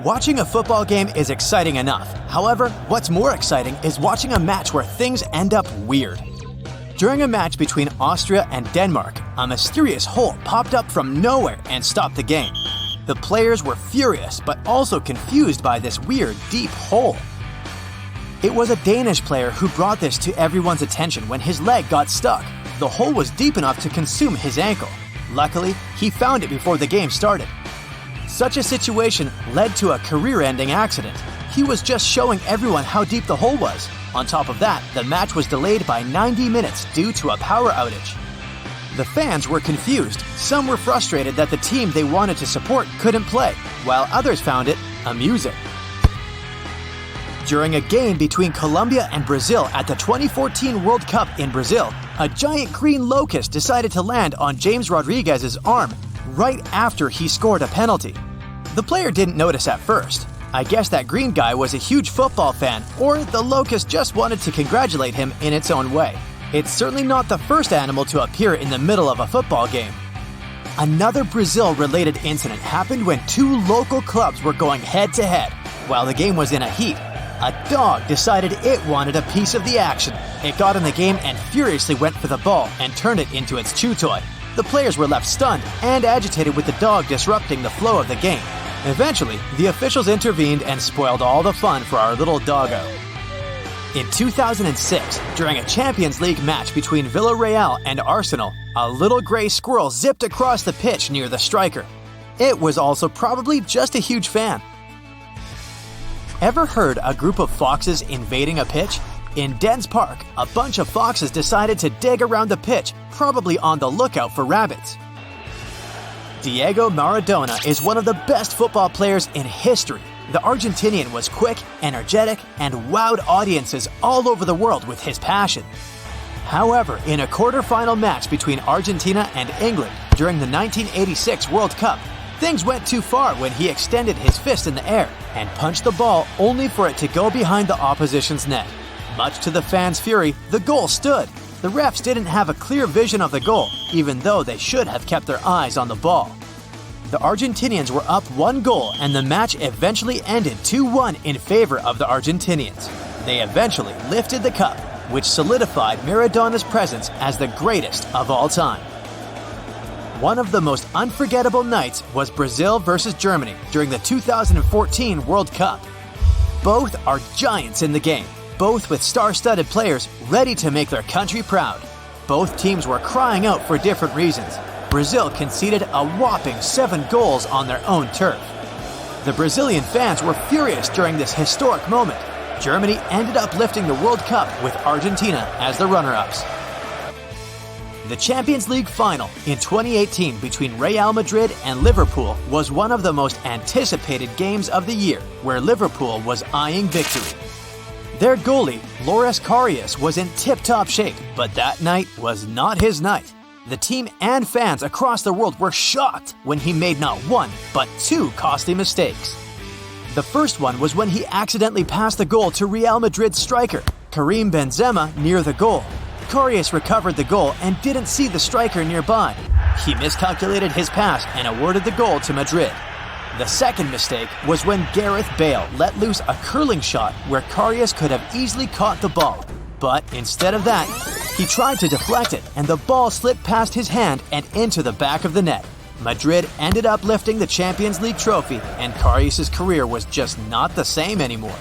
Watching a football game is exciting enough. However, what's more exciting is watching a match where things end up weird. During a match between Austria and Denmark, a mysterious hole popped up from nowhere and stopped the game. The players were furious but also confused by this weird, deep hole. It was a Danish player who brought this to everyone's attention when his leg got stuck. The hole was deep enough to consume his ankle. Luckily, he found it before the game started. Such a situation led to a career-ending accident. He was just showing everyone how deep the hole was. On top of that, the match was delayed by 90 minutes due to a power outage. The fans were confused. Some were frustrated that the team they wanted to support couldn't play, while others found it amusing. During a game between Colombia and Brazil at the 2014 World Cup in Brazil, a giant green locust decided to land on James Rodriguez's arm right after he scored a penalty. The player didn't notice at first. I guess that green guy was a huge football fan, or the locust just wanted to congratulate him in its own way. It's certainly not the first animal to appear in the middle of a football game. Another Brazil-related incident happened when two local clubs were going head-to-head. While the game was in a heat, a dog decided it wanted a piece of the action. It got in the game and furiously went for the ball and turned it into its chew toy. The players were left stunned and agitated with the dog disrupting the flow of the game. Eventually, the officials intervened and spoiled all the fun for our little doggo. In 2006, during a Champions League match between Villarreal and Arsenal, a little gray squirrel zipped across the pitch near the striker. It was also probably just a huge fan. Ever heard a group of foxes invading a pitch? In Dens Park, a bunch of foxes decided to dig around the pitch, probably on the lookout for rabbits. Diego Maradona is one of the best football players in history. The Argentinian was quick, energetic, and wowed audiences all over the world with his passion. However, in a quarter-final match between Argentina and England during the 1986 World Cup, things went too far when he extended his fist in the air and punched the ball only for it to go behind the opposition's net. Much to the fans' fury, the goal stood. The refs didn't have a clear vision of the goal, even though they should have kept their eyes on the ball. The Argentinians were up 1 goal and the match eventually ended 2-1 in favor of the Argentinians. They eventually lifted the cup, which solidified Maradona's presence as the greatest of all time. One of the most unforgettable nights was Brazil versus Germany during the 2014 World Cup. Both are giants in the game, both with star-studded players ready to make their country proud. Both teams were crying out for different reasons. Brazil conceded a whopping 7 goals on their own turf. The Brazilian fans were furious during this historic moment. Germany ended up lifting the World Cup with Argentina as the runner-ups. The Champions League final in 2018 between Real Madrid and Liverpool was one of the most anticipated games of the year, where Liverpool was eyeing victory. Their goalie, Loris Karius, was in tip-top shape, but that night was not his night. The team and fans across the world were shocked when he made not 1, but 2 costly mistakes. The first one was when he accidentally passed the goal to Real Madrid's striker, Karim Benzema, near the goal. Karius recovered the goal and didn't see the striker nearby. He miscalculated his pass and awarded the goal to Madrid. The second mistake was when Gareth Bale let loose a curling shot where Karius could have easily caught the ball. But instead of that, he tried to deflect it and the ball slipped past his hand and into the back of the net. Madrid ended up lifting the Champions League trophy and Karius' career was just not the same anymore.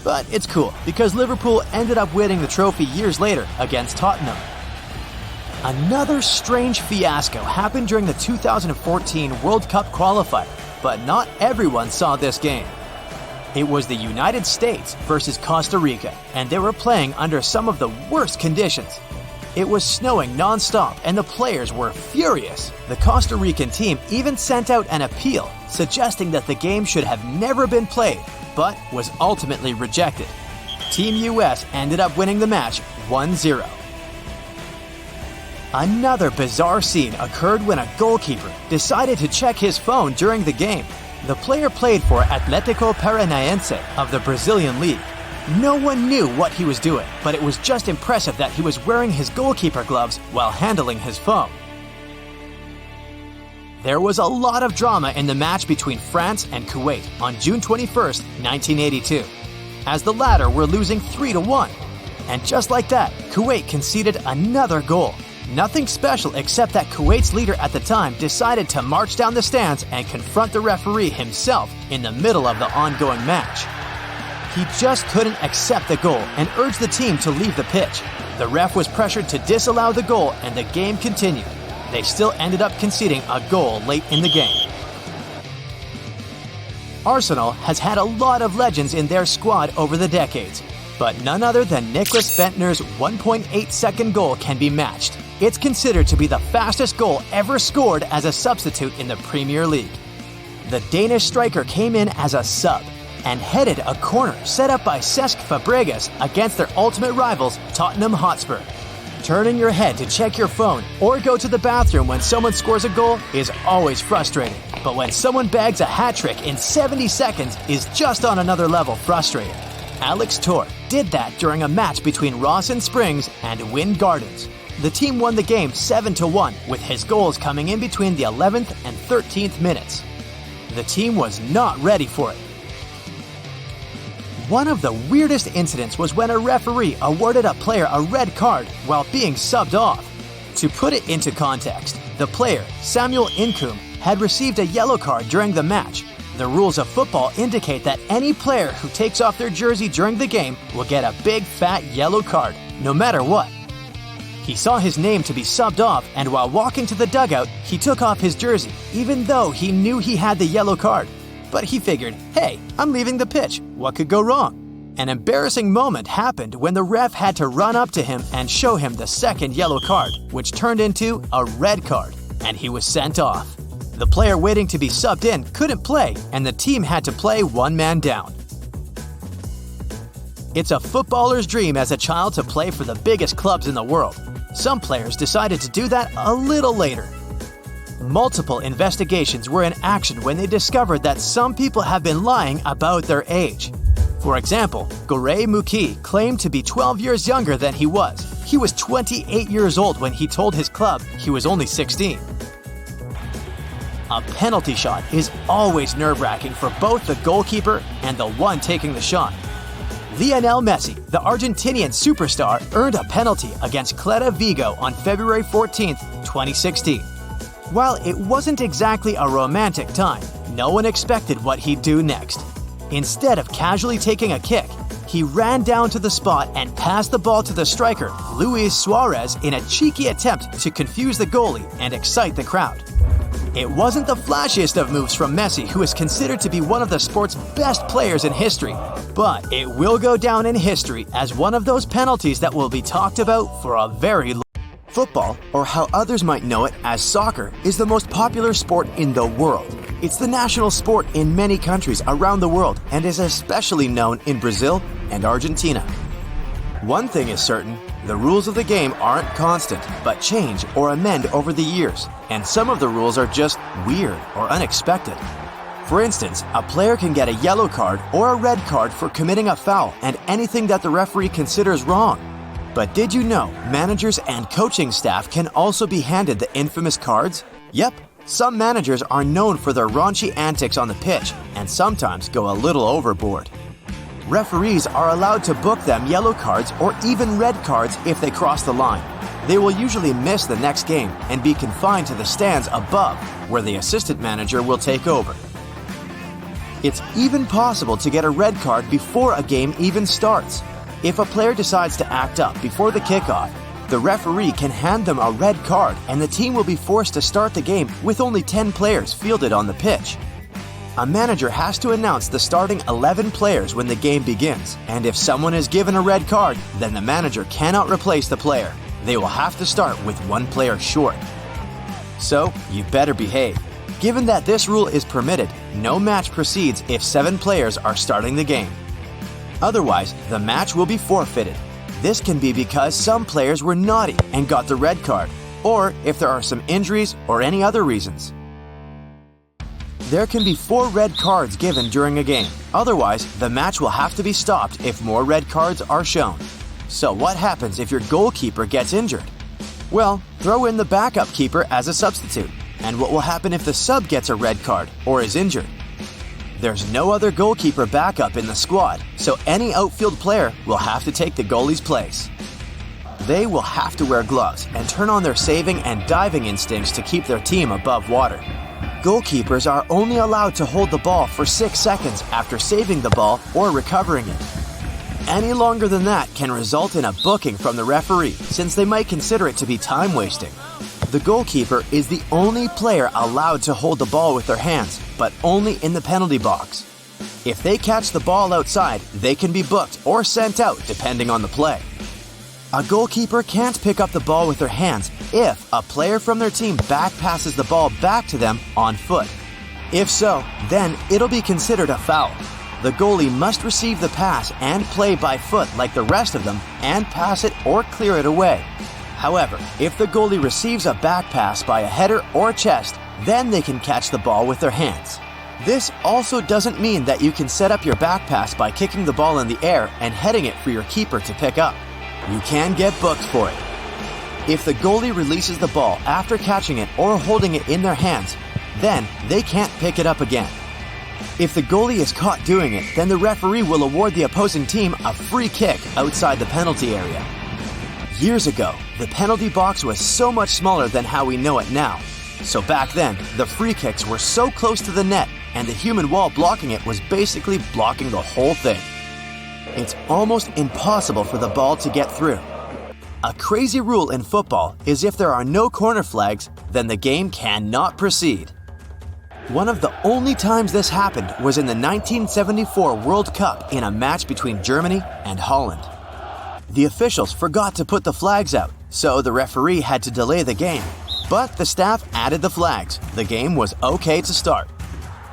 But it's cool because Liverpool ended up winning the trophy years later against Tottenham. Another strange fiasco happened during the 2014 World Cup qualifier, but not everyone saw this game. It was the United States versus Costa Rica, and they were playing under some of the worst conditions. It was snowing non-stop, and the players were furious. The Costa Rican team even sent out an appeal, suggesting that the game should have never been played, but was ultimately rejected. Team US ended up winning the match 1-0. Another bizarre scene occurred when a goalkeeper decided to check his phone during the game. The player played for Atlético Paranaense of the Brazilian League. No one knew what he was doing, but it was just impressive that he was wearing his goalkeeper gloves while handling his phone. There was a lot of drama in the match between France and Kuwait on June 21st, 1982, as the latter were losing 3-1. And just like that, Kuwait conceded another goal. Nothing special except that Kuwait's leader at the time decided to march down the stands and confront the referee himself in the middle of the ongoing match. He just couldn't accept the goal and urged the team to leave the pitch. The ref was pressured to disallow the goal and the game continued. They still ended up conceding a goal late in the game. Arsenal has had a lot of legends in their squad over the decades, but none other than Nicklas Bendtner's 1.8-second goal can be matched. It's considered to be the fastest goal ever scored as a substitute in the Premier League. The Danish striker came in as a sub and headed a corner set up by Cesc Fabregas against their ultimate rivals, Tottenham Hotspur. Turning your head to check your phone or go to the bathroom when someone scores a goal is always frustrating. But when someone bags a hat trick in 70 seconds is just on another level frustrating. Alex Torre did that during a match between Ross and Springs and Wynn Gardens. The team won the game 7-1 with his goals coming in between the 11th and 13th minutes. The team was not ready for it. One of the weirdest incidents was when a referee awarded a player a red card while being subbed off. To put it into context, the player, Samuel Incoom, had received a yellow card during the match. The rules of football indicate that any player who takes off their jersey during the game will get a big fat yellow card, no matter what. He saw his name to be subbed off, and while walking to the dugout, he took off his jersey, even though he knew he had the yellow card. But he figured, hey, I'm leaving the pitch. What could go wrong? An embarrassing moment happened when the ref had to run up to him and show him the second yellow card, which turned into a red card, and he was sent off. The player waiting to be subbed in couldn't play, and the team had to play one man down. It's a footballer's dream as a child to play for the biggest clubs in the world. Some players decided to do that a little later. Multiple investigations were in action when they discovered that some people have been lying about their age. For example, Gorey Muki claimed to be 12 years younger than he was. He was 28 years old when he told his club he was only 16. A penalty shot is always nerve-wracking for both the goalkeeper and the one taking the shot. Lionel Messi, the Argentinian superstar, earned a penalty against Celta Vigo on February 14, 2016. While it wasn't exactly a romantic time, no one expected what he'd do next. Instead of casually taking a kick, he ran down to the spot and passed the ball to the striker, Luis Suarez, in a cheeky attempt to confuse the goalie and excite the crowd. It wasn't the flashiest of moves from Messi, who is considered to be one of the sport's best players in history, but it will go down in history as one of those penalties that will be talked about for a very long time. Football, or how others might know it as soccer, is the most popular sport in the world. It's the national sport in many countries around the world and is especially known in Brazil and Argentina. One thing is certain, the rules of the game aren't constant, but change or amend over the years, and some of the rules are just weird or unexpected. For instance, a player can get a yellow card or a red card for committing a foul and anything that the referee considers wrong. But did you know managers and coaching staff can also be handed the infamous cards? Yep, some managers are known for their raunchy antics on the pitch and sometimes go a little overboard. Referees are allowed to book them yellow cards or even red cards if they cross the line. They will usually miss the next game and be confined to the stands above, where the assistant manager will take over. It's even possible to get a red card before a game even starts. If a player decides to act up before the kickoff, the referee can hand them a red card and the team will be forced to start the game with only 10 players fielded on the pitch. A manager has to announce the starting 11 players when the game begins, and if someone is given a red card, then the manager cannot replace the player. They will have to start with one player short. So, you better behave. Given that this rule is permitted, no match proceeds if 7 players are starting the game. Otherwise, the match will be forfeited. This can be because some players were naughty and got the red card, or if there are some injuries or any other reasons. There can be 4 red cards given during a game. Otherwise, the match will have to be stopped if more red cards are shown. So what happens if your goalkeeper gets injured? Well, throw in the backup keeper as a substitute. And what will happen if the sub gets a red card or is injured? There's no other goalkeeper backup in the squad, so any outfield player will have to take the goalie's place. They will have to wear gloves and turn on their saving and diving instincts to keep their team above water. Goalkeepers are only allowed to hold the ball for 6 seconds after saving the ball or recovering it. Any longer than that can result in a booking from the referee, since they might consider it to be time wasting. The goalkeeper is the only player allowed to hold the ball with their hands, but only in the penalty box. If they catch the ball outside, they can be booked or sent out depending on the play. A goalkeeper can't pick up the ball with their hands if a player from their team back passes the ball back to them on foot. If so, then it'll be considered a foul. The goalie must receive the pass and play by foot like the rest of them and pass it or clear it away. However, if the goalie receives a back pass by a header or chest, then they can catch the ball with their hands. This also doesn't mean that you can set up your back pass by kicking the ball in the air and heading it for your keeper to pick up. You can get booked for it. If the goalie releases the ball after catching it or holding it in their hands, then they can't pick it up again. If the goalie is caught doing it, then the referee will award the opposing team a free kick outside the penalty area. Years ago, the penalty box was so much smaller than how we know it now. So back then, the free kicks were so close to the net, and the human wall blocking it was basically blocking the whole thing. It's almost impossible for the ball to get through. A crazy rule in football is if there are no corner flags, then the game cannot proceed. One of the only times this happened was in the 1974 World Cup in a match between Germany and Holland. The officials forgot to put the flags out, so the referee had to delay the game. But the staff added the flags. The game was okay to start.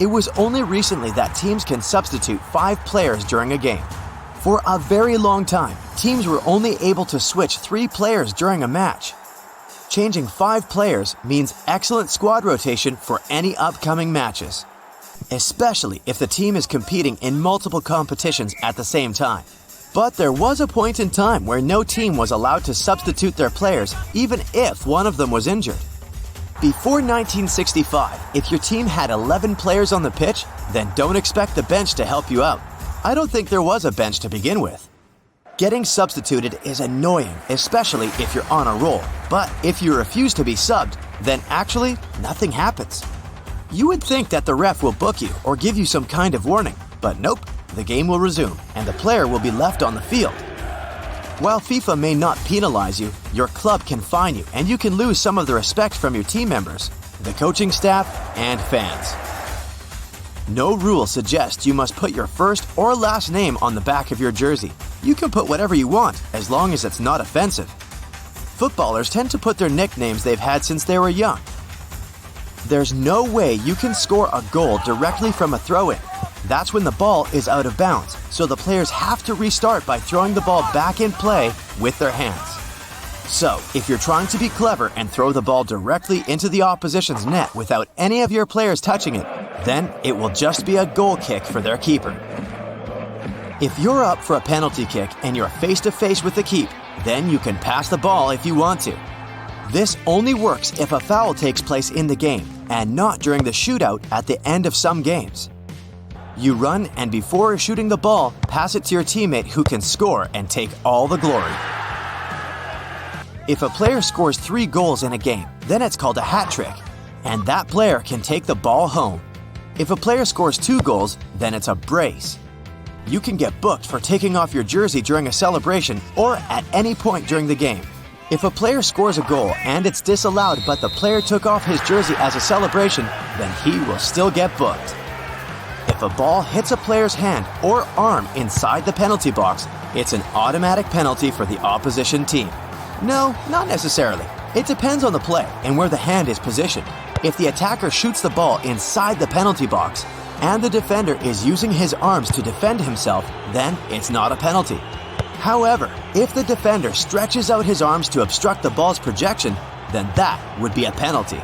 It was only recently that teams can substitute 5 players during a game. For a very long time, teams were only able to switch 3 players during a match. Changing 5 players means excellent squad rotation for any upcoming matches, especially if the team is competing in multiple competitions at the same time. But there was a point in time where no team was allowed to substitute their players even if one of them was injured. Before 1965, if your team had 11 players on the pitch, then don't expect the bench to help you out. I don't think there was a bench to begin with. Getting substituted is annoying, especially if you're on a roll. But if you refuse to be subbed, then actually nothing happens. You would think that the ref will book you or give you some kind of warning, but nope, the game will resume and the player will be left on the field. While FIFA may not penalize you, your club can fine you and you can lose some of the respect from your team members, the coaching staff, and fans. No rule suggests you must put your first or last name on the back of your jersey. You can put whatever you want, as long as it's not offensive. Footballers tend to put their nicknames they've had since they were young. There's no way you can score a goal directly from a throw-in. That's when the ball is out of bounds, so the players have to restart by throwing the ball back in play with their hands. So, if you're trying to be clever and throw the ball directly into the opposition's net without any of your players touching it, then it will just be a goal kick for their keeper. If you're up for a penalty kick and you're face-to-face with the keep, then you can pass the ball if you want to. This only works if a foul takes place in the game and not during the shootout at the end of some games. You run and before shooting the ball, pass it to your teammate who can score and take all the glory. If a player scores 3 goals in a game, then it's called a hat trick, and that player can take the ball home. If a player scores 2 goals, then it's a brace. You can get booked for taking off your jersey during a celebration or at any point during the game. If a player scores a goal and it's disallowed but the player took off his jersey as a celebration, then he will still get booked. If a ball hits a player's hand or arm inside the penalty box, it's an automatic penalty for the opposition team. No, not necessarily. It depends on the play and where the hand is positioned. If the attacker shoots the ball inside the penalty box and the defender is using his arms to defend himself, then it's not a penalty. However, if the defender stretches out his arms to obstruct the ball's projection, then that would be a penalty.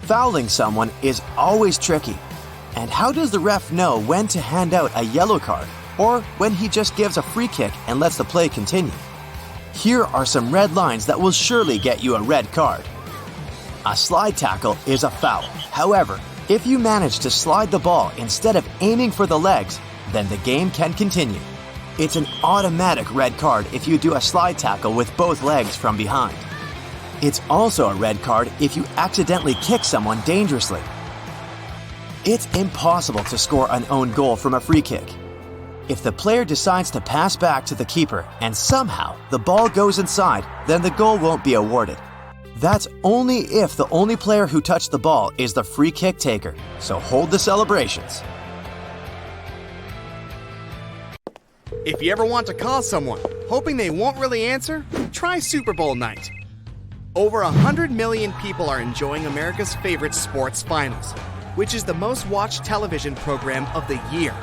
Fouling someone is always tricky. And how does the ref know when to hand out a yellow card or when he just gives a free kick and lets the play continue? Here are some red lines that will surely get you a red card. A slide tackle is a foul. However, if you manage to slide the ball instead of aiming for the legs, then the game can continue. It's an automatic red card if you do a slide tackle with both legs from behind. It's also a red card if you accidentally kick someone dangerously. It's impossible to score an own goal from a free kick. If the player decides to pass back to the keeper and somehow the ball goes inside, then the goal won't be awarded. That's only if the only player who touched the ball is the free kick taker, so hold the celebrations. If you ever want to call someone, hoping they won't really answer, try Super Bowl night. Over 100 million people are enjoying America's favorite sports finals, which is the most watched television program of the year.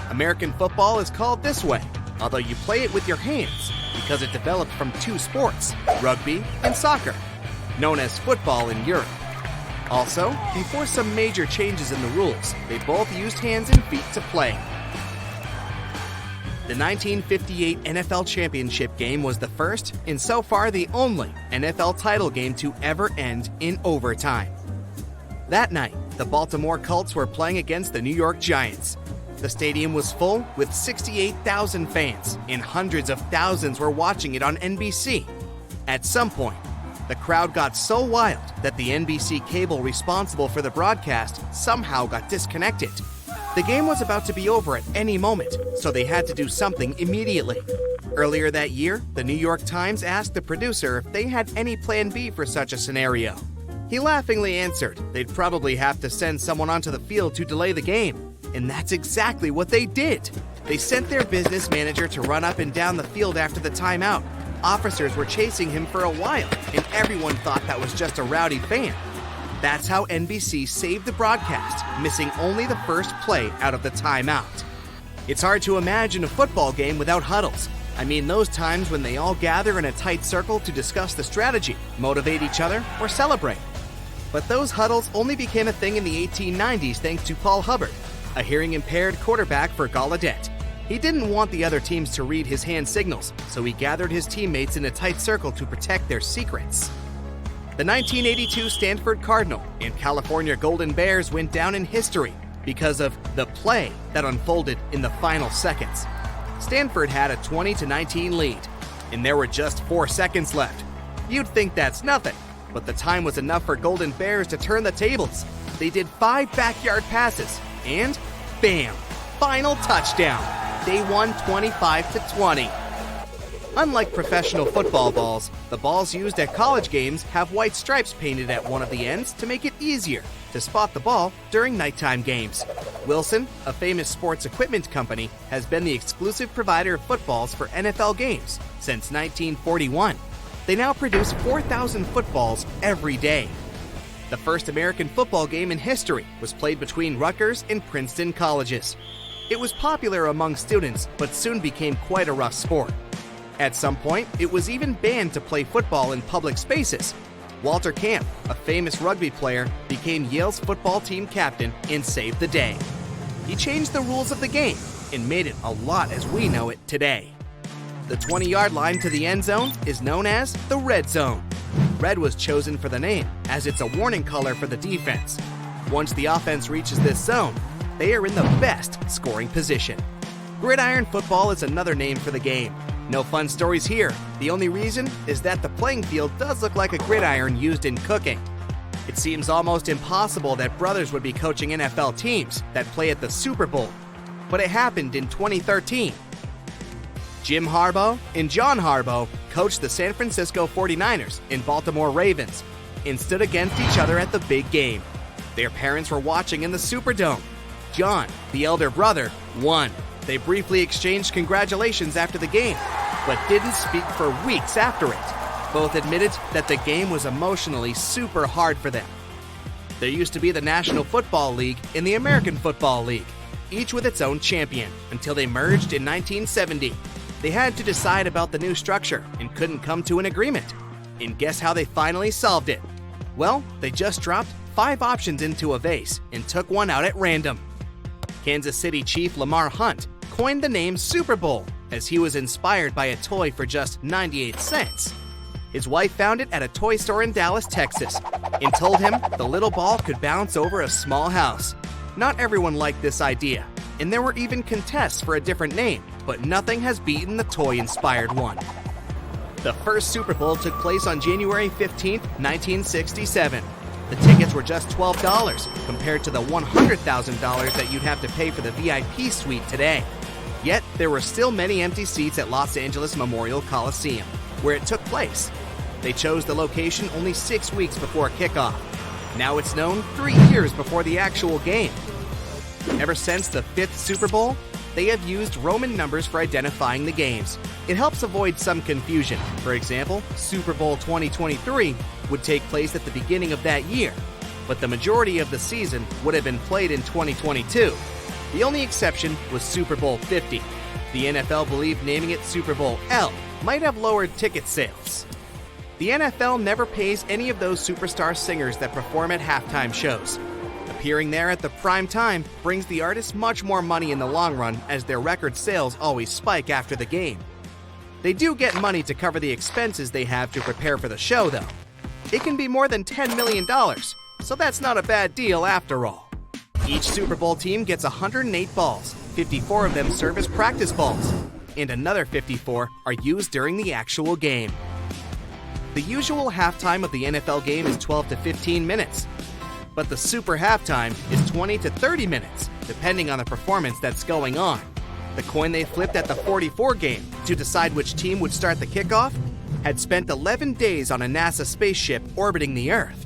American football is called this way, although you play it with your hands because it developed from two sports, rugby and soccer, known as football in Europe. Also, before some major changes in the rules, they both used hands and feet to play. The 1958 NFL Championship game was the first, and so far the only, NFL title game to ever end in overtime. That night, the Baltimore Colts were playing against the New York Giants. The stadium was full with 68,000 fans, and hundreds of thousands were watching it on NBC. At some point, the crowd got so wild that the NBC cable responsible for the broadcast somehow got disconnected. The game was about to be over at any moment, so they had to do something immediately. Earlier that year, the New York Times asked the producer if they had any plan B for such a scenario. He laughingly answered they'd probably have to send someone onto the field to delay the game. And that's exactly what they did. They sent their business manager to run up and down the field after the timeout. Officers were chasing him for a while, and everyone thought that was just a rowdy fan. That's how NBC saved the broadcast, missing only the first play out of the timeout. It's hard to imagine a football game without huddles. I mean those times when they all gather in a tight circle to discuss the strategy, motivate each other, or celebrate. But those huddles only became a thing in the 1890s thanks to Paul Hubbard, a hearing-impaired quarterback for Gallaudet. He didn't want the other teams to read his hand signals, so he gathered his teammates in a tight circle to protect their secrets. The 1982 Stanford Cardinal and California Golden Bears went down in history because of the play that unfolded in the final seconds. Stanford had a 20-19 lead, and there were just 4 seconds left. You'd think that's nothing, but the time was enough for Golden Bears to turn the tables. They did 5 backyard passes, and bam! Final touchdown! They won 25-20. Unlike professional football balls, the balls used at college games have white stripes painted at one of the ends to make it easier to spot the ball during nighttime games. Wilson, a famous sports equipment company, has been the exclusive provider of footballs for NFL games since 1941. They now produce 4,000 footballs every day. The first American football game in history was played between Rutgers and Princeton colleges. It was popular among students, but soon became quite a rough sport. At some point, it was even banned to play football in public spaces. Walter Camp, a famous rugby player, became Yale's football team captain and saved the day. He changed the rules of the game and made it a lot as we know it today. The 20-yard line to the end zone is known as the red zone. Red was chosen for the name, as it's a warning color for the defense. Once the offense reaches this zone, they are in the best scoring position. Gridiron football is another name for the game. No fun stories here. The only reason is that the playing field does look like a gridiron used in cooking. It seems almost impossible that brothers would be coaching NFL teams that play at the Super Bowl, but it happened in 2013. Jim Harbaugh and John Harbaugh coached the San Francisco 49ers and Baltimore Ravens and stood against each other at the big game. Their parents were watching in the Superdome. John, the elder brother, won. They briefly exchanged congratulations after the game, but didn't speak for weeks after it. Both admitted that the game was emotionally super hard for them. There used to be the National Football League and the American Football League, each with its own champion, until they merged in 1970. They had to decide about the new structure and couldn't come to an agreement. And guess how they finally solved it? Well, they just dropped 5 options into a vase and took one out at random. Kansas City Chief Lamar Hunt coined the name Super Bowl as he was inspired by a toy for just 98 cents. His wife found it at a toy store in Dallas, Texas. and told him the little ball could bounce over a small house. Not everyone liked this idea, and there were even contests for a different name, but nothing has beaten the toy-inspired one. The first Super Bowl took place on January 15, 1967. The tickets were just $12 compared to the $100,000 that you'd have to pay for the VIP suite today. Yet, there were still many empty seats at Los Angeles Memorial Coliseum, where it took place. They chose the location only 6 weeks before kickoff. Now it's known 3 years before the actual game. Ever since the 5th Super Bowl, they have used Roman numbers for identifying the games. It helps avoid some confusion. For example, Super Bowl 2023 would take place at the beginning of that year, but the majority of the season would have been played in 2022. The only exception was Super Bowl 50. The NFL believed naming it Super Bowl L might have lowered ticket sales. The NFL never pays any of those superstar singers that perform at halftime shows. Appearing there at the prime time brings the artists much more money in the long run, as their record sales always spike after the game. They do get money to cover the expenses they have to prepare for the show, though. It can be more than $10 million, so that's not a bad deal after all. Each Super Bowl team gets 108 balls, 54 of them serve as practice balls, and another 54 are used during the actual game. The usual halftime of the NFL game is 12 to 15 minutes, but the super halftime is 20 to 30 minutes, depending on the performance that's going on. The coin they flipped at the 44 game to decide which team would start the kickoff had spent 11 days on a NASA spaceship orbiting the Earth.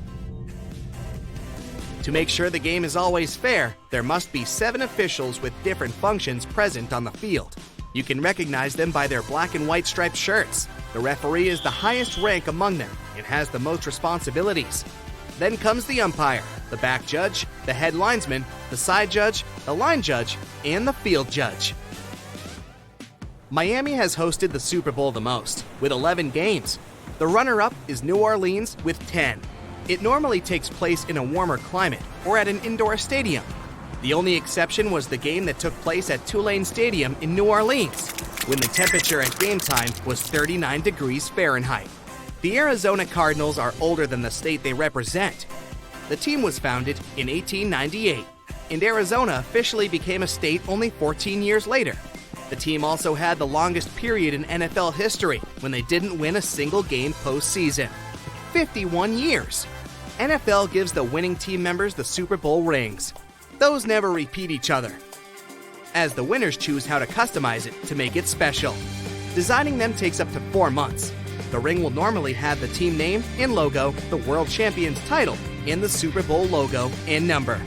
To make sure the game is always fair, there must be 7 officials with different functions present on the field. You can recognize them by their black and white striped shirts. The referee is the highest rank among them and has the most responsibilities. Then comes the umpire, the back judge, the head linesman, the side judge, the line judge, and the field judge. Miami has hosted the Super Bowl the most, with 11 games. The runner-up is New Orleans with 10. It normally takes place in a warmer climate or at an indoor stadium. The only exception was the game that took place at Tulane Stadium in New Orleans, when the temperature at game time was 39 degrees Fahrenheit. The Arizona Cardinals are older than the state they represent. The team was founded in 1898, and Arizona officially became a state only 14 years later. The team also had the longest period in NFL history when they didn't win a single game postseason. 51 years. NFL gives the winning team members the Super Bowl rings. Those never repeat each other, as the winners choose how to customize it to make it special. Designing them takes up to 4 months. The ring will normally have the team name and logo, the world champion's title, and the Super Bowl logo and number.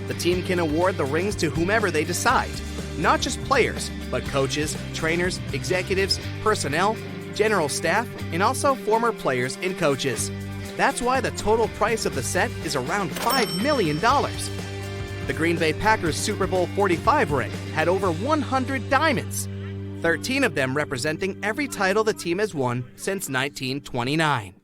The team can award the rings to whomever they decide. Not just players, but coaches, trainers, executives, personnel, general staff, and also former players and coaches. That's why the total price of the set is around $5 million. The Green Bay Packers Super Bowl 45 ring had over 100 diamonds, 13 of them representing every title the team has won since 1929.